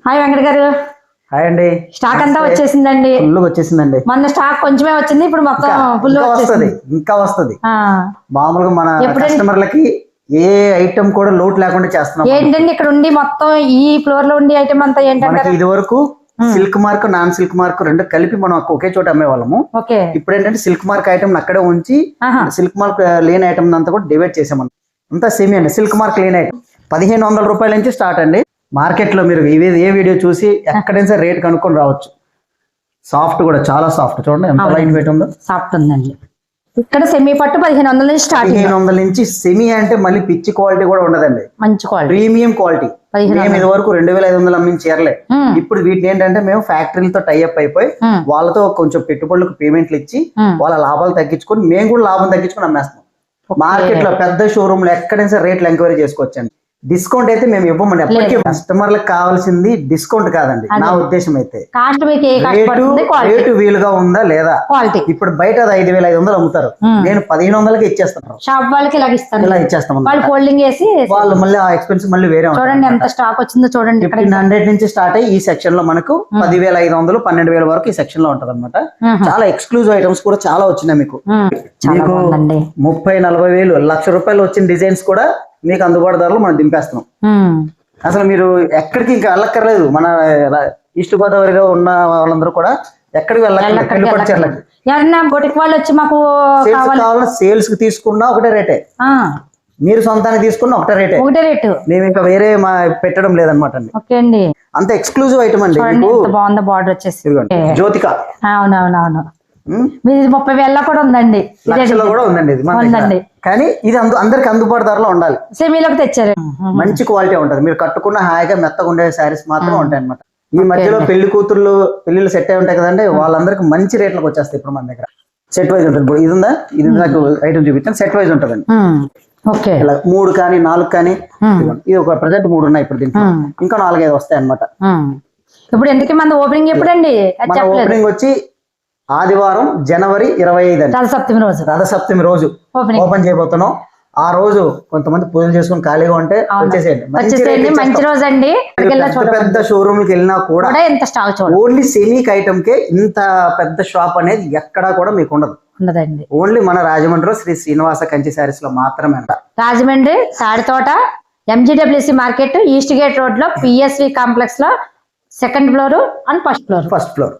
Hi Venkata గారు. Hi అండి. Stock అంతా వచ్చేసిందండి. ఫుల్ వచ్చేసిందండి. మొన్న స్టాక్ కొంచెమే వచ్చింది, ఇప్పుడు మొత్తం ఫుల్ వస్తుంది. ఇంకా వస్తుంది. మామూలుగా మన కస్టమర్లకి ఏ ఐటమ్ కూడా లోటు లేకుండా చేస్తున్నాం. ఏంటండి ఇక్కడ ఉండి మొత్తం ఈ ఫ్లోర్ లో ఉండి ఐటమ్ అంతా ఏంటంటే ఇది వరకు silk mark non silk mark రెండు కలిపి మనం ఒకే చోట అమ్మే వాళ్ళము. ఇప్పుడు ఏంటంటే సిల్క్ మార్క్ ఐటమ్ అక్కడే ఉంచి సిల్క్ మార్క్ లేని ఐటమ్ అంతా కూడా డివైడ్ చేసామన్న. అంతా సేమ్ అండి. సిల్క్ మార్క్ లేని ఐటమ్ 1500 రూపాయల నుంచి స్టార్ట్ అండి. మార్కెట్ లో మీరు ఏ వీడియో చూసి ఎక్కడైనా సరే రేట్ కనుక్కొని రావచ్చు. సాఫ్ట్ కూడా చాలా సాఫ్ట్, చూడండి ఎంత లైట్ వెయిట్ ఉందో. సాఫ్ట్ ఉందండి. ఇక్కడ సెమీ పట్టు 1500 నుంచి స్టార్ట్. 1500 నుంచి సెమీ అంటే మళ్ళీ పిచ్చి క్వాలిటీ కూడా ఉండదండి. మంచి క్వాలిటీ, ప్రీమియం క్వాలిటీ. మేము ఇది వరకు 2500 అమ్మిన చీరలే. ఇప్పుడు వీటిని ఏంటంటే మేము ఫ్యాక్టరీలతో టైఅప్ అయిపోయి వాళ్ళతో కొంచెం పెట్టుబడులకు పేమెంట్లు ఇచ్చి వాళ్ళ లాభాలు తగ్గించుకొని మేము కూడా లాభం తగ్గించుకొని అమ్మేస్తాం. మార్కెట్ లో పెద్ద షోరూమ్ లో ఎక్కడైనా సరే రేట్లు ఎంక్వైరీ చేసుకోవచ్చండి. డిస్కౌంట్ అయితే మేము ఇవ్వమండి. ఎప్పటికీ కస్టమర్లకు కావాల్సింది డిస్కౌంట్ కాదండి. నా ఉద్దేశం అయితే రేటు వీలుగా ఉందా లేదా. ఇప్పుడు బయట 5500 అమ్ముతారు, నేను 1500కి ఇచ్చేస్తాను. షాప్ వాళ్ళకి ఇలా ఇచ్చేస్తాం. వాళ్ళు మళ్ళీ ఆ ఎక్స్పెన్స్ మళ్ళీ వేరే చూడండి ఎంత స్టాక్ వచ్చిందో చూడండి. 1500 నుంచి స్టార్ట్ అయ్యి ఈ సెక్షన్ లో మనకు 10500 12,000 వరకు ఈ సెక్షన్ లో ఉంటది అనమాట. చాలా ఎక్స్క్లూజివ్ ఐటమ్స్ కూడా చాలా వచ్చినాయి మీకు. 30-40 వేలు ₹1,00,000 వచ్చిన డిజైన్స్ కూడా మీకు అందుబాటు ధరలో మనం దింపేస్తున్నాం. అసలు మీరు ఎక్కడికి ఇంకా వెళ్ళక్కర్లేదు. మన ఈస్ట్ గోదావరిలో ఉన్న వాళ్ళందరూ కూడా ఎక్కడికి వెళ్ళక్కర్లేదు. సేల్స్ కి తీసుకున్నా ఒకటే రేటే, మీరు సొంతానికి తీసుకున్న ఒకటే రేటే. మేము ఇంకా వేరే పెట్టడం లేదనమాట అండి. అంత ఎక్స్క్లూజివ్ ఐటమ్ అండి. బార్డర్ వచ్చేసి జ్యోతిక. అవునవునవును. 30,000 కూడా ఉందండి. లక్షలో కూడా ఉందండి ఇది మన దగ్గర. కానీ ఇది అందరికి అందుబాటు ధరలో ఉండాలి. సెమీలోకి తెచ్చారు. మంచి క్వాలిటీ ఉంటది. మీరు కట్టుకున్న హాయిగా మెత్తగా ఉండే శారీస్ మాత్రం ఉంటాయి అనమాట. ఈ మధ్యలో పెళ్లిళ్ళు సెట్ అయి ఉంటాయి కదండి, వాళ్ళందరికి మంచి రేట్లకు వచ్చేస్తాయి. ఇప్పుడు మన దగ్గర సెట్ వైజ్ ఉంటుంది. ఇది ఉందా, ఇది నాకు ఐటమ్ చూపించాను. సెట్ వైజ్ ఉంటదండి. ఇలా 3 కానీ 4 కానీ. ఇది ఒక ప్రజెంట్ 3 ఉన్నాయి. ఇప్పుడు దీంట్లో ఇంకా 4-5 వస్తాయి అనమాట. ఇప్పుడు ఎందుకు మన ఓపెనింగ్ ఎప్పుడండి? మన ఓపెనింగ్ వచ్చి ఆదివారం జనవరి 25 అండి. రథసప్తమి రోజు ఓపెన్ చేయబోతున్నాం. ఆ రోజు కొంతమంది పూజలు చేసుకుని ఖాళీగా ఉంటే వచ్చేసేయండి. మంచి రోజు అండి. పెద్ద షోరూమ్కి వెళ్ళినా కూడా ఓన్లీ సెమీక్ ఐటమ్ కే ఇంత పెద్ద షాప్ అనేది ఎక్కడా కూడా మీకు ఉండదు. ఓన్లీ మన రాజమండ్రిలో శ్రీ శ్రీనివాస కంచి శారీస్ లో మాత్రమే అంట. Rajahmundry Tadithota MGWC market east gate road లో PSV కాంప్లెక్స్ లో 2nd floor and first floor.